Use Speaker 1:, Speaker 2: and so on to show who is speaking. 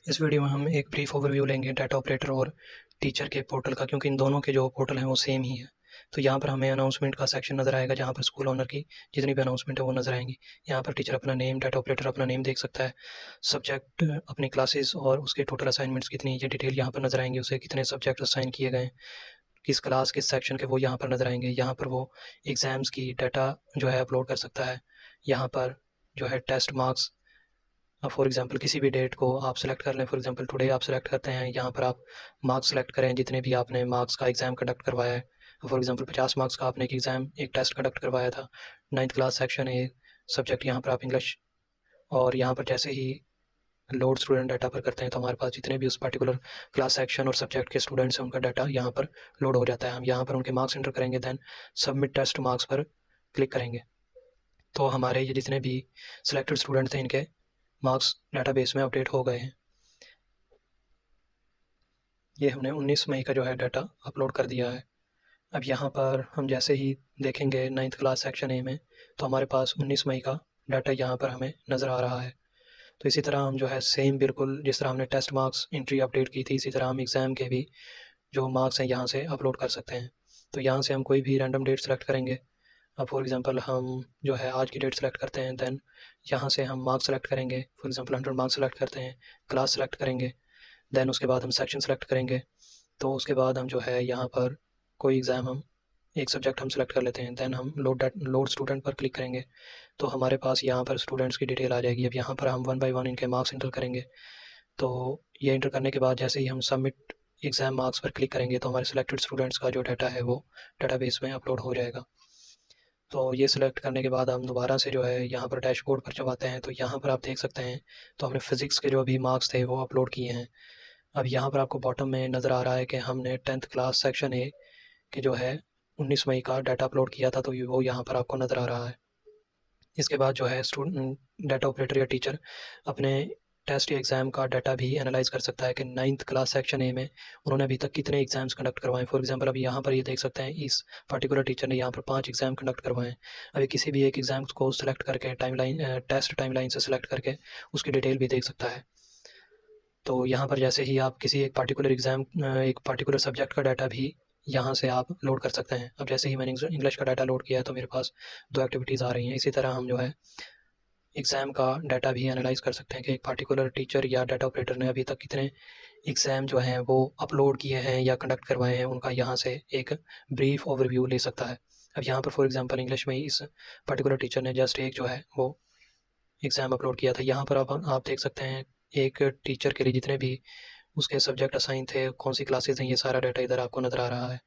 Speaker 1: इस वीडियो में हम एक ब्रीफ ओवरव्यू लेंगे डाटा ऑपरेटर और टीचर के पोर्टल का, क्योंकि इन दोनों के जो पोर्टल हैं वो सेम ही है। तो यहाँ पर हमें अनाउंसमेंट का सेक्शन नज़र आएगा, जहाँ पर स्कूल ओनर की जितनी भी अनाउंसमेंट है वो नज़र आएंगी। यहाँ पर टीचर अपना नेम, डाटा ऑपरेटर अपना नेम देख सकता है, सब्जेक्ट अपनी क्लासेस और उसके टोटल असाइनमेंट्स कितनी, ये डिटेल यहाँ पर नज़र आएंगी। उसे कितने सब्जेक्ट असाइन किए गए, किस क्लास किस सेक्शन के, वो यहाँ पर नज़र आएंगे। यहाँ पर वो एग्ज़ाम्स की डाटा जो है अपलोड कर सकता है। यहाँ पर जो है टेस्ट मार्क्स, फॉर एग्जांपल किसी भी डेट को आप सेलेक्ट कर लें, फॉर एग्जांपल टुडे आप सेलेक्ट करते हैं, यहाँ पर आप मार्क्स सेलेक्ट करें जितने भी आपने मार्क्स का एग्ज़ाम कंडक्ट करवाया है। फॉर एग्जांपल 50 मार्क्स का आपने एक टेस्ट कंडक्ट करवाया था, 9th class section a subject, यहाँ पर आप इंग्लिश। और यहाँ पर जैसे ही लोड स्टूडेंट डाटा पर करते हैं तो हमारे पास जितने भी उस पर्टिकुलर क्लास सेक्शन और सब्जेक्ट के स्टूडेंट्स हैं उनका डाटा यहाँ पर लोड हो जाता है। हम यहाँ पर उनके मार्क्स एंटर करेंगे, देन सबमिट टेस्ट मार्क्स पर क्लिक करेंगे। तो हमारे ये जितने भी सिलेक्टेड स्टूडेंट थे इनके मार्क्स डाटाबेस में अपडेट हो गए हैं। ये हमने 19 मई का जो है डाटा अपलोड कर दिया है। अब यहाँ पर हम जैसे ही देखेंगे 9th क्लास सेक्शन ए में, तो हमारे पास 19 मई का डाटा यहाँ पर हमें नज़र आ रहा है। तो इसी तरह हम जो है सेम बिल्कुल जिस तरह हमने टेस्ट मार्क्स एंट्री अपडेट की थी, इसी तरह हम एग्ज़ाम के भी जो मार्क्स हैं यहाँ से अपलोड कर सकते हैं। तो यहाँ से हम कोई भी रैंडम डेट सेलेक्ट करेंगे। अब फॉर एग्जांपल हम जो है आज की डेट सेलेक्ट करते हैं, देन यहाँ से हम मार्क्स सेलेक्ट करेंगे। फॉर एग्जांपल 100 मार्क्स सेलेक्ट करते हैं, क्लास सेलेक्ट करेंगे, देन उसके बाद हम सेक्शन सेलेक्ट करेंगे। तो उसके बाद हम जो है यहाँ पर कोई एग्ज़ाम हम एक सब्जेक्ट हम सेलेक्ट कर लेते हैं, देन हम लोड स्टूडेंट पर क्लिक करेंगे। तो हमारे पास यहाँ पर स्टूडेंट्स की डिटेल आ जाएगी। अब यहाँ पर हम 1 बाय 1 इनके मार्क्स इंटर करेंगे। तो ये इंटर करने के बाद जैसे ही हम सबमिट एग्ज़ाम मार्क्स पर क्लिक करेंगे तो हमारे सिलेक्टेड स्टूडेंट्स का जो डाटा है वो डाटाबेस में अपलोड हो जाएगा। तो ये सिलेक्ट करने के बाद हम दोबारा से जो है यहाँ पर डैशबोर्ड पर जब आते हैं तो यहाँ पर आप देख सकते हैं, तो हमने फ़िज़िक्स के जो अभी मार्क्स थे वो अपलोड किए हैं। अब यहाँ पर आपको बॉटम में नज़र आ रहा है कि हमने 10th क्लास सेक्शन ए के जो है 19 मई का डाटा अपलोड किया था, तो वो यहाँ पर आपको नज़र आ रहा है। इसके बाद जो है डाटा ऑपरेटर या टीचर अपने टेस्ट या एग्ज़ाम का डाटा भी एनालाइज़ कर सकता है कि 9th क्लास सेक्शन ए में उन्होंने अभी तक कितने एग्ज़ाम्स कंडक्ट करवाए। फॉर एग्जांपल अभी यहाँ पर ये देख सकते हैं, इस पर्टिकुलर टीचर ने यहाँ पर 5 एग्ज़ाम कंडक्ट करवाए हैं। अभी किसी भी एक एग्ज़ाम को सेलेक्ट करके टेस्ट टाइमलाइन से सेलेक्ट करके उसकी डिटेल भी देख सकता है। तो यहाँ पर जैसे ही आप किसी एक पार्टिकुलर सब्जेक्ट का डाटा भी यहाँ से आप लोड कर सकते हैं। अब जैसे ही मैंने इंग्लिश का डाटा लोड किया है तो मेरे पास 2 एक्टिविटीज़ आ रही हैं। इसी तरह हम जो है एग्ज़ाम का डाटा भी एनालाइज़ कर सकते हैं कि एक पार्टिकुलर टीचर या डाटा ऑपरेटर ने अभी तक कितने एग्ज़ाम जो हैं वो अपलोड किए हैं या कंडक्ट करवाए हैं, उनका यहाँ से एक ब्रीफ ओवरव्यू ले सकता है। अब यहाँ पर फॉर एग्जांपल इंग्लिश में इस पर्टिकुलर टीचर ने जस्ट एक जो है वो एग्ज़ाम अपलोड किया था। यहाँ पर अब आप देख सकते हैं एक टीचर के लिए जितने भी उसके सब्जेक्ट असाइन थे, कौन सी क्लासेस हैं, ये सारा डाटा इधर आपको नज़र आ रहा है।